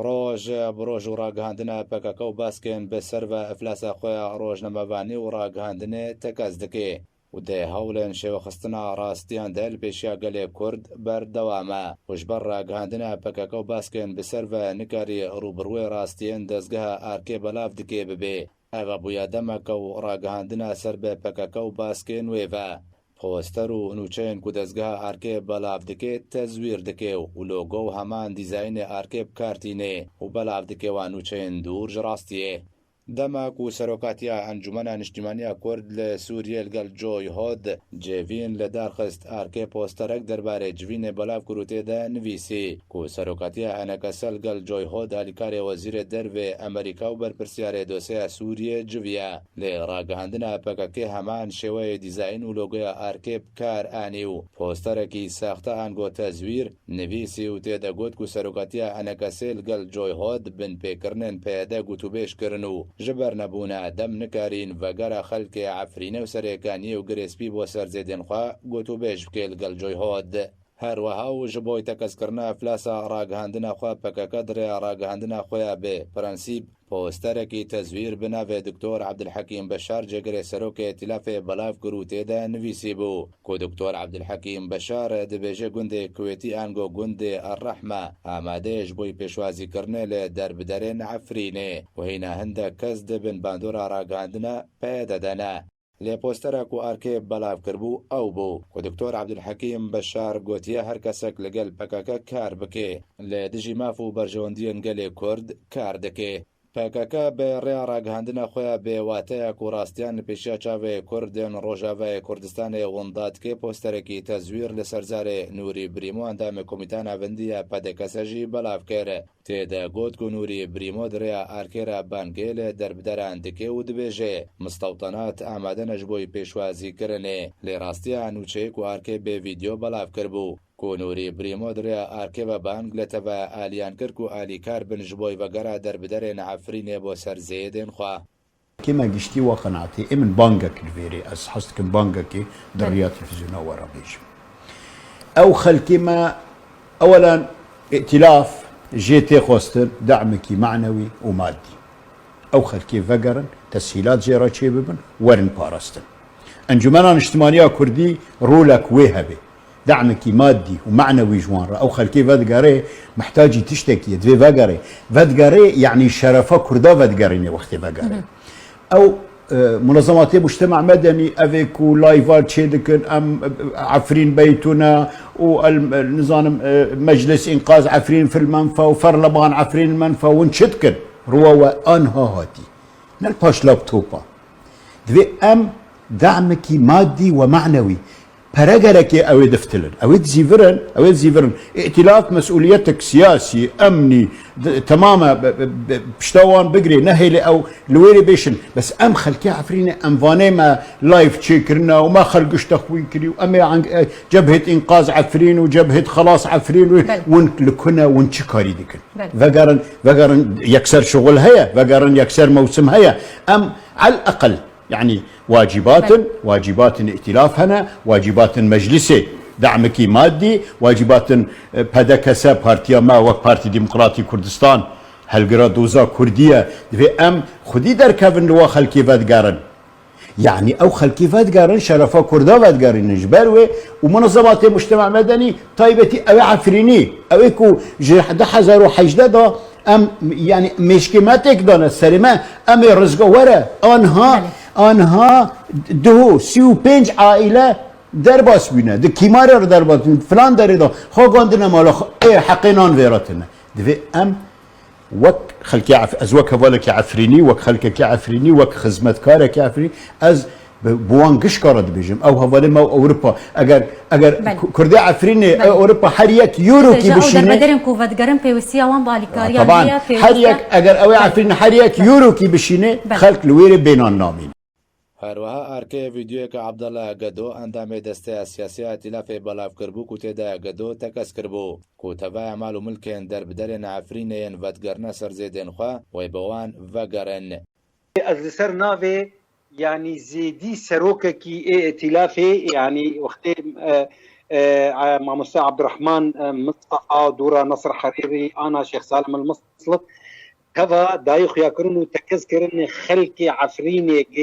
روج بروج و راگهاندنا پکک و باسکن به سر و افلاس خویا روج نموانی و راگهاندنه تکاز دکی و ده هولن شوخستنا راستیان دل پیشیا گلی کرد بردوامه وجبر راگهاندنا پکک و باسکن به سر و نکاری روبروی راستیان دزگه آرکی بلاف دکی ببی اوه بویا دمک و راگهاندنا سر به پکک و باسکن ویوه پۆستەر و نوچەیەن کو دەستگا ئارکێ بەلاف دەکێت تەزویر دەکێ و لۆگۆ و هەمان دیزاینێ ئارکێ بکارتینێ و بەلاف دەکێوە نوچەیەن دوورژ ڕاستیێ دەماک و سەرۆکاتیە ئەنجومەنە نیشتیمانیە کورد لە سووریە لەگەڵ جۆی هۆد جێڤین لە دارخست ئارکێ پۆستەرێک دەربارەی جوینێ بەلاف کروتێدا نویسی کو سەرۆکاتیە ئەنەکەسە لەگەڵ جۆی هۆد ئالیکارێ وەزیرە دەرvê ئەمریکا و بەرپرسیارێ دۆسەیە سووریە جویە لێ ڕاگەهاندنا پەکەکێ هەمان شێوەیە دیزاین و لۆگۆیە ئارکێ بکار ئانی و پۆستەرێکی ساختە ئەنگۆ تەزویر نویسی و تێدەگوت کو سەرۆکاتیە ئەنەکەسێ لەگەڵ جۆی هۆد بنپێکردنن پێدە گوتوبێژکردن و جبر نەبوونە دەم نکارین ڤەگەرە خەلکێ عەفرینە و سەرێکانیە و گرێسپی بۆ سەرجێدێنخوا گوتوبێژ بکێ لەگەڵ جۆی هۆد هەروەها و ji بۆی تەکەسکردنا ئەفلاسە ڕاگەهاندنا خوا پەکەکە درێ ڕاگەهاندنا خۆیان بێ پرەنسیب پۆستەرێکی تەزویر بناوێ دکتۆر عەبدولحەکیم بەشار جێگرێ سەرۆکێ ئێتیلافێ بەلاف کرد و تێدا نویسی بوو کو دکتۆر عەبدولحەکیم بەشار دەبێژێ گوندێ کوێتی ئەنگۆ گوندێ ئەڕەحمە ئامادەیەش بۆی پێشوازیکردنێ لێ دەربدەرێن عەفرینێ و هینە هەندێک کەس دەبن باندۆرا ڕاگەهاندنا پێدەدەنە لێ پۆستەرێک و ئارکێ بەلاف کردبوو ئەو بوو و دکتۆر عەبدولحەکیم بەشار گوتیە هەر کەسێک لەگەڵ پەکەکە کار بکێ لە دژی ماف و بەرژەوەندیەن گەلێ کورد کار دەکێ پەکەکە بە ڕێیا ڕاگەهاندنا خۆیان بێواتەیەک و ڕاستیان لە پێشیا چاوێ کوردێن ڕۆژاوای کوردستانê ونداتکێ پۆستەرێکی تەزویر لە سەرزارێ نووری بریمۆ ئەندامێ کۆمیتانە بەندیە پەدەکەسەژی بەلاف کێرە تێدا گوت و نووری بریمۆ درێیا ئارکێرە بانگێ لێ دەربدەران دکێ و دبێژێ مستەوتەنات ئامادەنەش بۆی پێشوازیکردنێ لێ ڕاستیان نوچەیەک و ئارکێ بێ ڤیدیۆ بەلاف کردبوو کۆنووری بریمۆ درێ ئارکێ بە بانگ لە تەڤە ئالیان کرد و ئالیکار بنش بۆی ڤەگەرە دەربدەرێن عەفرینێ بۆ سەر زێدێن خوا كما قشتي وقناعتي من بانجك الفيري از حستك بانجك دريات تلفزيون ورا بيج او خلكي ما اولا ائتلاف جيتي خوستر دعمك معنوي ومادي او خلكي فقرا تسهيلات جيرا شيببن ورن باراستن انجمنا اجتماعيه كردي رولك وهبي دعمك مادي ومعنوي جوان او خلكي فدقاري محتاجي تشتكي دفي فقري فدقاري يعني شرفه كردا فدقاريني وقت فقري او منظمات مجتمع مدني افيكو لايفات شيدكن ام عفرين بيتنا والنظام مجلس انقاذ عفرين في المنفى وفرلبان عفرين المنفى ونشتكن روا انها هاتي نلباش لابتوبا دفي ام دعمك مادي ومعنوي برجلك او دفتلن او زيفرن ائتلاف مسؤوليتك سياسي امني تماما بشتوان بقري نهيلي او لويري بيشن بس ام خلكي عفريني ام فاني ما لايف تشيكرنا وما خلقش تخوي كري وامي عن جبهه انقاذ عفرين وجبهه خلاص عفرين ونكنا ونشكاري ديكن فقرن يكسر شغل هيا فقرن يكسر موسم هيا ام على الاقل يعني واجبات ائتلاف هنا واجبات مجلسي دعمك مادي واجبات بدكسا بارتيا ما وك بارتي ديمقراطي كردستان هالقرا دوزا كرديه في ام خدي در كافن لو خلكي فادقارن يعني او خلكي فادقارن شرفا كردا فادقارن جبروي ومنظمات المجتمع المدني طيبتي او عفريني او اكو 11 حجده ام يعني مشكماتك دون السلمه ام رزق ورا آنها دو 35 عائله درباس بینه د کیمار درباس فلان داره دا خواگاندنه مالا حقینان ویراتنه دوی ام وک خلکی از وک هوالک عفرینی وک خلک عفرینی وک خدمتکار عفرینی از بوانگش کارد بیجم او حواله ما اروپا اگر کردی عفرینی اروپا هر یک یورو کی بشینه در بدرم کوفت گرم پیوستی وان بالیکاریا طبعا هر یک اگر او عفرین هر یک یورو کی بشینه خلق لویر بینان نامین هەروەها ئارکێ ڤیدیۆیەکە عەبدەڵا گەدۆ ئەندامێ دەستەیە سیاسی ئەتیلافێ بەلاف کردبوو و تێدا گەدۆ تەکەس کردبوو کو تەڤایە ماڵ و ملکێن دەربدەرێن عەفرینێن ڤەتگەرنە سەرزێدێنخوا وەی بەوان ڤەگەرن از لەسەر ناوێ يعني زێدی سەرۆکێکی ئێتیلافێ يعني وەختێ مامۆستا عبدالرحمن مصطفى دوورە نصر حەریری ئانا شێخ سالم المسلط کەوا دای خویاکردن و تەکەزکردن خەلکی عەفرینێک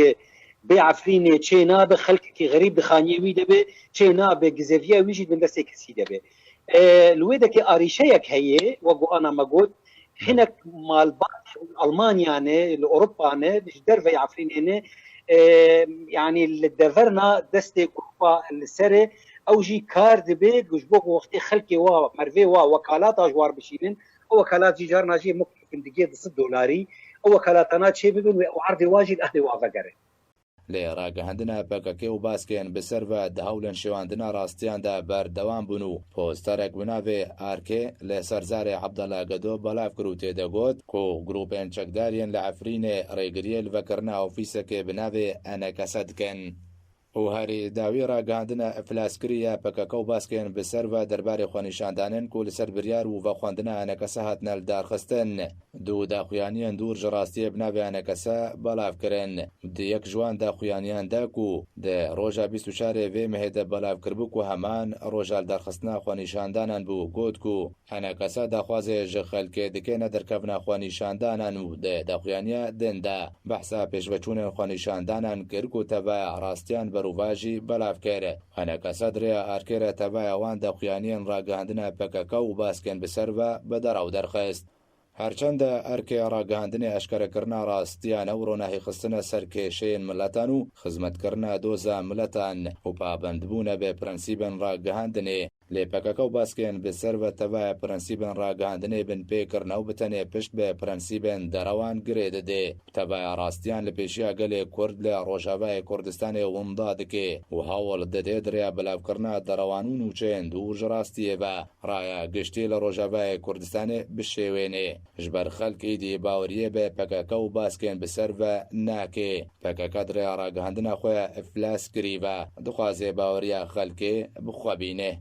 بێ عەفرینێ چێ نابێ خەلکێکی غەریب دخانیێوی دەبێ چێ نابێ گزەڤیە ویژی من دەستێ کەسی دەبێ لوێ دەکێ ئاریشەیەک هەیە وەگو ئانا مەگوت هینەک مالبات ئەڵمانیانێ لە ئۆروپانێ ji derveyê عەفرینێنێ yani li deverna destê grupa li serê ew jî kar dibe ji bo wextê xelkê wa mervê wa wekalata ji war bişînin ew wekalat jî carna jî muklifin digê $100 ew wekalatana çê bibin û erdê wa jî li ehlê wa vegere لێ ڕاگەهاندنە پەکەکێ و باسکێن بەسەر بە دەهەولێن شێواندنا ڕاستیاندا بەردەوام بوون و پۆستەرێک بناوێ ئارکێ لە سەرزارێ عەبدەڵا گەدۆ بەڵاو کرد و تێدەگوت کۆ گروپێن چەکداریان لە عەفرینێ ڕێگریە لڤەکردنا ئۆفیسەکێ بناوێ ئەنەکەسە دکەن و هەری داوی ڕاگەاندنە ئەفلاسکریە پەکەکە و باسکێن بەسەر بە دەربارەی خۆنیشاندانن و لەسەر بریار و بەخواندنە ئەنەکەسە هاتنە دارخستن دوو داخوایانیان دوور ژڕاستیە بناوێ ئەنەکەسە بەڵاوکردن یەک ژوان داخوایانیان داک و دە ڕۆژە 24 vê mehêde belavkirbûk û heman roja derxistina xwenîşandanan bû got ku ئەنەکەسە داخوازێ ji xelkê dikêne derkevna xwenîşandanan û dê daxuyaniya din de behsa pêşveçûnên xwenîşandanan kir ku tevaya rastiyan berûvajî belavkir ئەنەکەسە dirêya arkêre tevaya wan daxuyaniyên ragihandina PKK û baskên bi ser ve bi deraw derxist هەرچەندە ئەرکێ ڕاگەاندنی ئەشکەرەکردنا ڕاستیانە و ڕۆناهیخستنە سەر کێشەیەن ملەتان و خزمەتکردنا دۆزە ملەتان و پابەندبوونە بێ پرەنسیبن ڕاگەاندنێ لێ پەکەکە و باسکێن بسەر بە تەوایە پرەنسیبن ڕاگەاندنێ بن پێکردنە و بتەنێ پشت بێ پرەنسیبن دەرەوان گرێ دەدێ تەوایە ڕاستیان لە پێشیا گەلێ کورد لە ڕۆژاوای کوردستانێ ومدا دکێ و هەوڵ دەدێ دریا بەلاوکردنا دەرەوان و نوچێن دوور ڕاستیە بە ڕایە گشتی لە ڕۆژاوای کوردستانێ بشێوێنێ ژبەر خەلکی دی باوەریە بێ پەکەکە و باسکێن بسەر بە ناکێ پەکەکە دریا ڕاگەاندنە خۆیان ئەفلاس کریڤە دخوازێ باوەریە خەلکێ بخوابینێ